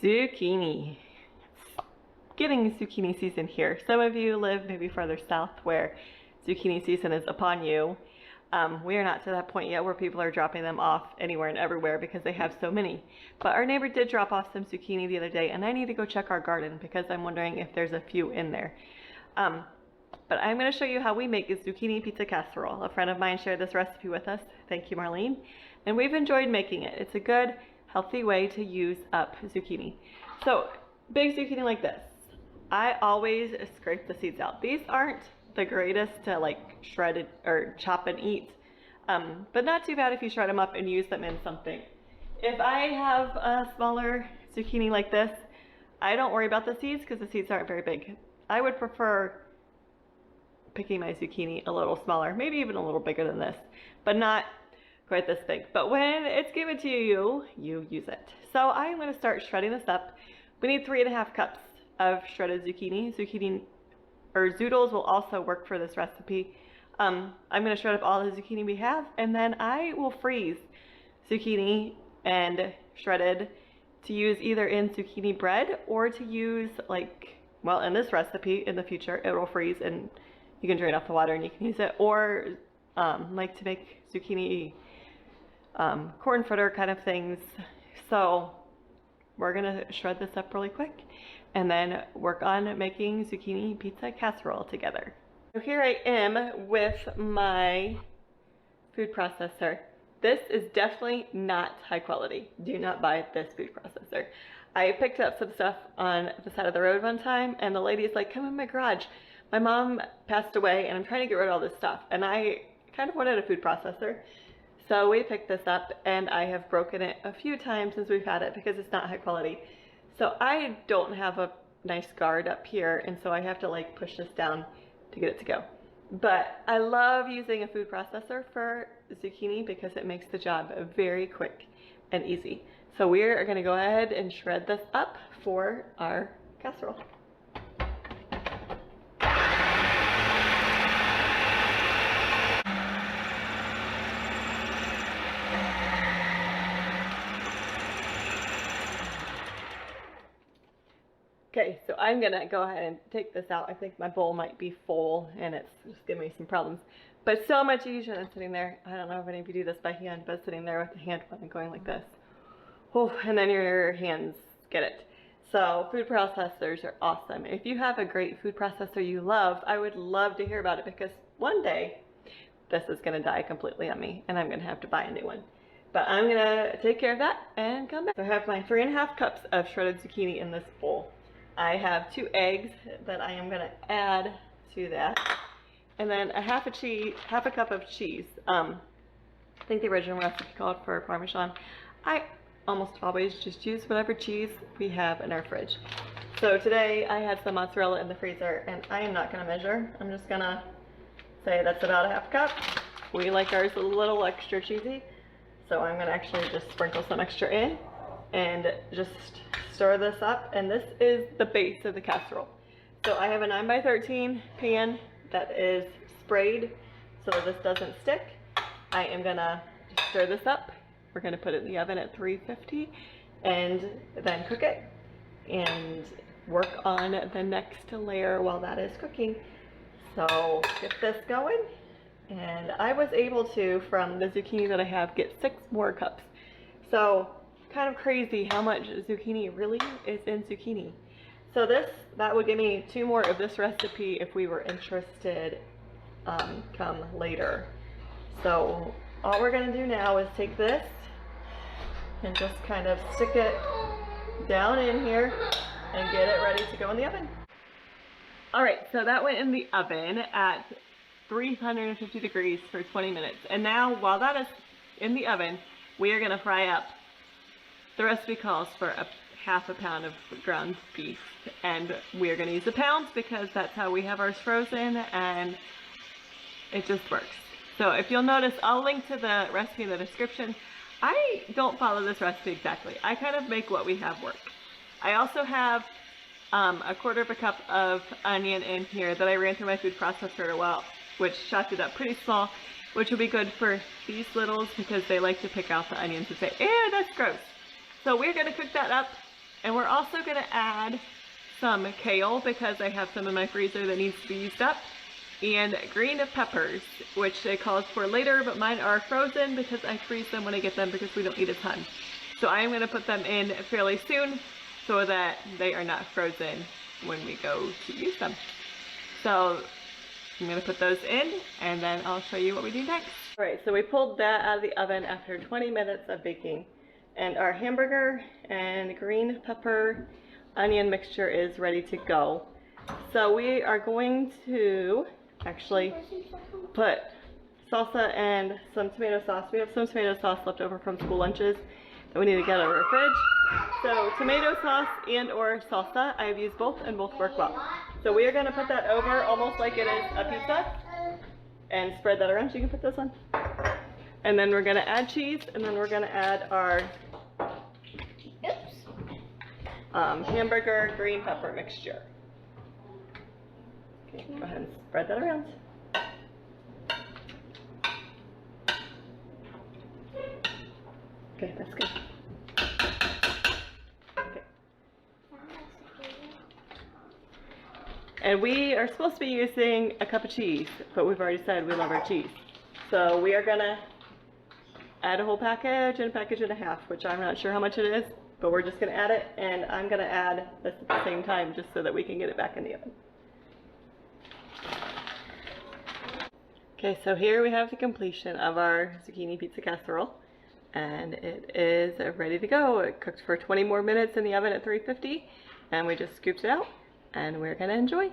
Zucchini. It's getting zucchini season here. Some of you live maybe further south where zucchini season is upon you. We are not to that point yet where people are dropping them off anywhere and everywhere because they have so many. But our neighbor did drop off some zucchini the other day, and I need to go check our garden because I'm wondering if there's a few in there. But I'm going to show you how we make a zucchini pizza casserole. A friend of mine shared this recipe with us. Thank you, Marlene. And we've enjoyed making it. It's a good, healthy way to use up zucchini. So, big zucchini like this. I always scrape the seeds out. These aren't the greatest to like shred it or chop and eat, but not too bad if you shred them up and use them in something. If I have a smaller zucchini like this, I don't worry about the seeds because the seeds aren't very big. I would prefer picking my zucchini a little smaller, maybe even a little bigger than this, but not quite this big. But when it's given to you, you use it. So I'm going to start shredding this up. We need 3.5 cups of shredded zucchini. Zucchini or zoodles will also work for this recipe. I'm going to shred up all the zucchini we have, and then I will freeze zucchini and shredded to use either in zucchini bread or to use like, well, in this recipe in the future, it will freeze and you can drain off the water and you can use it, or like to make zucchini corn fritter kind of things. So we're gonna shred this up really quick and then work on making zucchini pizza casserole together. So here I am with my food processor. This is definitely not high quality. Do not buy this food processor. I picked up some stuff on the side of the road one time and the lady's like, come in my garage. My mom passed away and I'm trying to get rid of all this stuff and I kind of wanted a food processor. So we picked this up and I have broken it a few times since we've had it because it's not high quality. So I don't have a nice guard up here and so I have to like push this down to get it to go. But I love using a food processor for zucchini because it makes the job very quick and easy. So we're going to go ahead and shred this up for our casserole. Okay, so I'm gonna go ahead and take this out. I think my bowl might be full and it's just giving me some problems. But so much easier than sitting there. I don't know if any of you do this by hand, but sitting there with the hand one and going like this. Oh, and then your hands get it. So food processors are awesome. If you have a great food processor you love, I would love to hear about it because one day this is gonna die completely on me and I'm gonna have to buy a new one. But I'm gonna take care of that and come back. So I have my 3.5 cups of shredded zucchini in this bowl. I have 2 eggs that I am going to add to that, and then a half a cup of cheese. I think the original recipe called for Parmesan. I almost always just use whatever cheese we have in our fridge. So today I had some mozzarella in the freezer, and I am not going to measure. I'm just going to say that's about a half cup. We like ours a little extra cheesy, so I'm going to actually just sprinkle some extra in and just stir this up, and this is the base of the casserole. So I have a 9x13 pan that is sprayed so that this doesn't stick. I am gonna stir this up. We're gonna put it in the oven at 350 and then cook it and work on the next layer while that is cooking. So get this going, and I was able to, from the zucchini that I have, get 6 more cups. So kind of crazy how much zucchini really is in zucchini. So that would give me 2 more of this recipe if we were interested come later. So all we're going to do now is take this and just kind of stick it down in here and get it ready to go in the oven. Alright, so that went in the oven at 350 degrees for 20 minutes. And now while that is in the oven, we are going to fry up. The recipe calls for a half a pound of ground beef, and we are going to use the pounds because that's how we have ours frozen, and it just works. So if you'll notice, I'll link to the recipe in the description. I don't follow this recipe exactly. I kind of make what we have work. I also have a 1/4 cup of onion in here that I ran through my food processor which chopped it up pretty small, which will be good for these littles because they like to pick out the onions and say, ew, that's gross. So we're going to cook that up And we're also gonna add some kale because I have some in my freezer that needs to be used up, and green peppers, which it calls for later, but mine are frozen because I freeze them when I get them because we don't eat a ton. So I am gonna put them in fairly soon so that they are not frozen when we go to use them. So I'm gonna put those in and then I'll show you what we do next. All right, so we pulled that out of the oven after 20 minutes of baking, and our hamburger and green pepper onion mixture is ready to go. So we are going to actually put salsa and some tomato sauce. We have some tomato sauce left over from school lunches that we need to get out of our fridge. So tomato sauce and or salsa, I've used both and both work well. So we are going to put that over almost like it is a pizza and spread that around. So you can put this on. And then we're going to add cheese, and then we're going to add our hamburger green pepper mixture. Okay, go ahead and spread that around. Okay, that's good. Okay. And we are supposed to be using a cup of cheese, but we've already said we love our cheese. So we are gonna add a whole package and a package and a half, which I'm not sure how much it is, but we're just gonna add it, and I'm gonna add this at the same time just so that we can get it back in the oven. Okay, so here we have the completion of our zucchini pizza casserole, and it is ready to go. It cooked for 20 more minutes in the oven at 350, and we just scooped it out, and we're gonna enjoy.